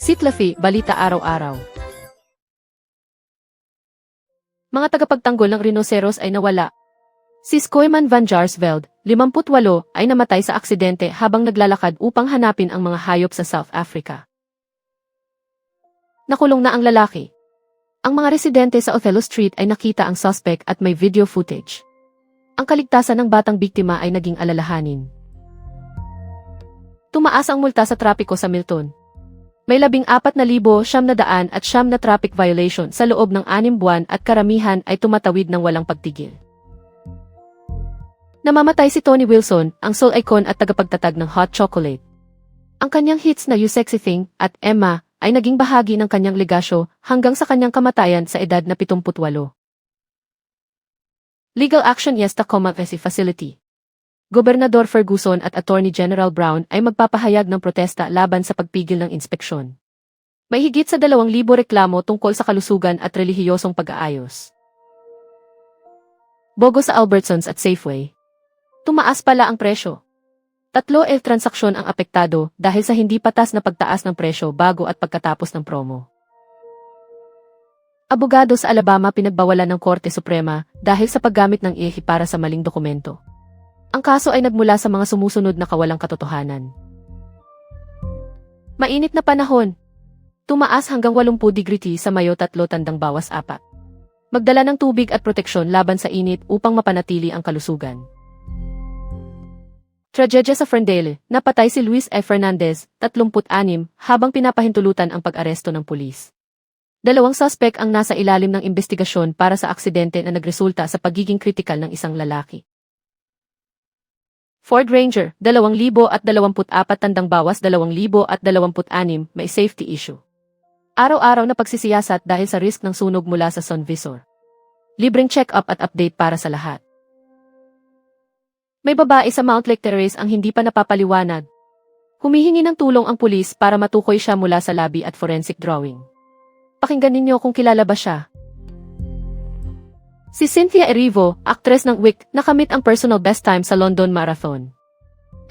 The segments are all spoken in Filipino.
Sitlafi, Balita Araw-Araw. Mga tagapagtanggol ng rinoceros ay nawala. Si Schoeman van Jaarsveld, 58, ay namatay sa aksidente habang naglalakad upang hanapin ang mga hayop sa South Africa. Nakulong na ang lalaki. Ang mga residente sa Othello Street ay nakita ang suspect at may video footage. Ang kaligtasan ng batang biktima ay naging alalahanin. Tumaas ang multa sa trapiko sa Milton. May 14,900 na traffic violation sa loob ng 6 buwan at karamihan ay tumatawid ng walang pagtigil. Namamatay si Tony Wilson, ang soul icon at tagapagtatag ng Hot Chocolate. Ang kanyang hits na You Sexy Thing at Emma ay naging bahagi ng kanyang legasyo hanggang sa kanyang kamatayan sa edad na 78. Legal Action Yes Tacoma Facility. Gobernador Ferguson at Attorney General Brown ay magpapahayag ng protesta laban sa pagpigil ng inspeksyon. May higit sa 2,000 reklamo tungkol sa kalusugan at relihiyosong pag-aayos. Bogo sa Albertsons at Safeway. Tumaas pala ang presyo. 3 transaksyon ang apektado dahil sa hindi patas na pagtaas ng presyo bago at pagkatapos ng promo. Abogado sa Alabama pinagbawalan ng Korte Suprema dahil sa paggamit ng IEHI para sa maling dokumento. Ang kaso ay nagmula sa mga sumusunod na kawalang katotohanan. Mainit na panahon. Tumaas hanggang 80 degree sa Mayo 3-4. Magdala ng tubig at proteksyon laban sa init upang mapanatili ang kalusugan. Tragedya sa Ferndale, napatay si Luis F. Fernandez, 36, habang pinapahintulutan ang pag-aresto ng pulis. 2 suspek ang nasa ilalim ng investigasyon para sa aksidente na nagresulta sa pagiging kritikal ng isang lalaki. Ford Ranger, 2024 2026, may safety issue. Araw-araw na pagsisiyasat dahil sa risk ng sunog mula sa sun visor. Libreng check-up at update para sa lahat. May babae sa Mount Lake Terrace ang hindi pa napapaliwanag. Humihingi ng tulong ang pulis para matukoy siya mula sa labi at forensic drawing. Pakinggan ninyo kung kilala ba siya. Si Cynthia Erivo, aktres ng Wicked, nakamit ang personal best time sa London Marathon.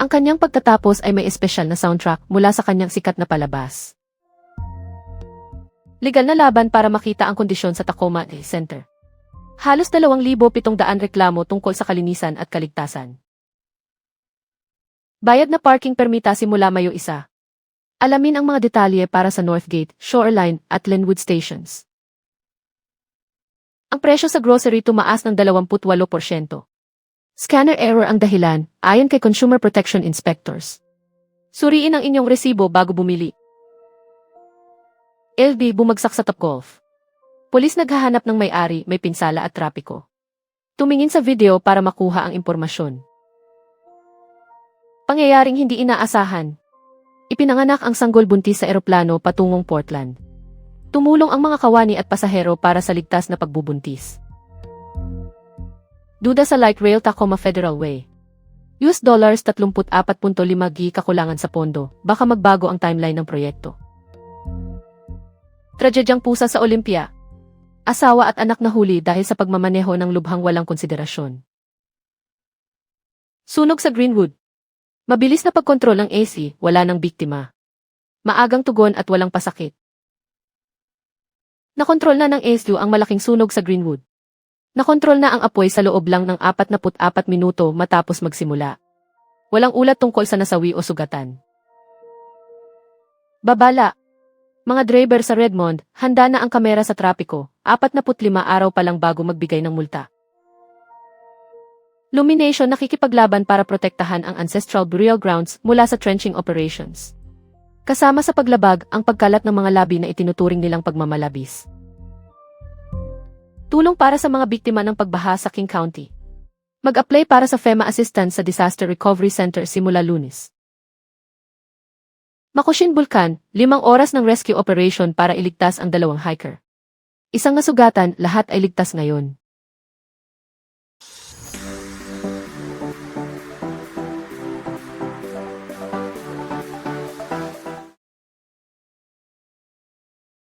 Ang kanyang pagtatapos ay may espesyal na soundtrack mula sa kanyang sikat na palabas. Legal na laban para makita ang kondisyon sa Tacoma Center. Halos 2,700 reklamo tungkol sa kalinisan at kaligtasan. Bayad na parking permita simula Mayo 1. Alamin ang mga detalye para sa Northgate, Shoreline at Linwood Stations. Ang presyo sa grocery tumaas ng 28%. Scanner error ang dahilan, ayon kay Consumer Protection Inspectors. Suriin ang inyong resibo bago bumili. LB bumagsak sa Topgolf. Pulis naghahanap ng may-ari, may pinsala at trapiko. Tumingin sa video para makuha ang impormasyon. Pangyayaring hindi inaasahan. Ipinanganak ang sanggol buntis sa eroplano patungong Portland. Tumulong ang mga kawani at pasahero para sa ligtas na pagbubuntis. Duda sa light rail Tacoma Federal Way. $34.5 kakulangan sa pondo, baka magbago ang timeline ng proyekto. Tragedyang pusa sa Olympia. Asawa at anak nahuli dahil sa pagmamaneho ng lubhang walang konsiderasyon. Sunog sa Greenwood. Mabilis na pagkontrol ng AC, wala ng biktima. Maagang tugon at walang pasakit. Nakontrol na ng ASU ang malaking sunog sa Greenwood. Nakontrol na ang apoy sa loob lang ng 44 minuto matapos magsimula. Walang ulat tungkol sa nasawi o sugatan. Babala. Mga driver sa Redmond, handa na ang kamera sa trapiko, 45 araw pa lang bago magbigay ng multa. Lumination nakikipaglaban para protektahan ang ancestral burial grounds mula sa trenching operations. Kasama sa paglabag ang pagkalat ng mga labi na itinuturing nilang pagmamalabis. Tulong para sa mga biktima ng pagbaha sa King County. Mag-apply para sa FEMA Assistance sa Disaster Recovery Center simula Lunes. Makushin Bulkan, 5 oras ng rescue operation para iligtas ang 2 hiker. Isang nasugatan, lahat ay ligtas ngayon.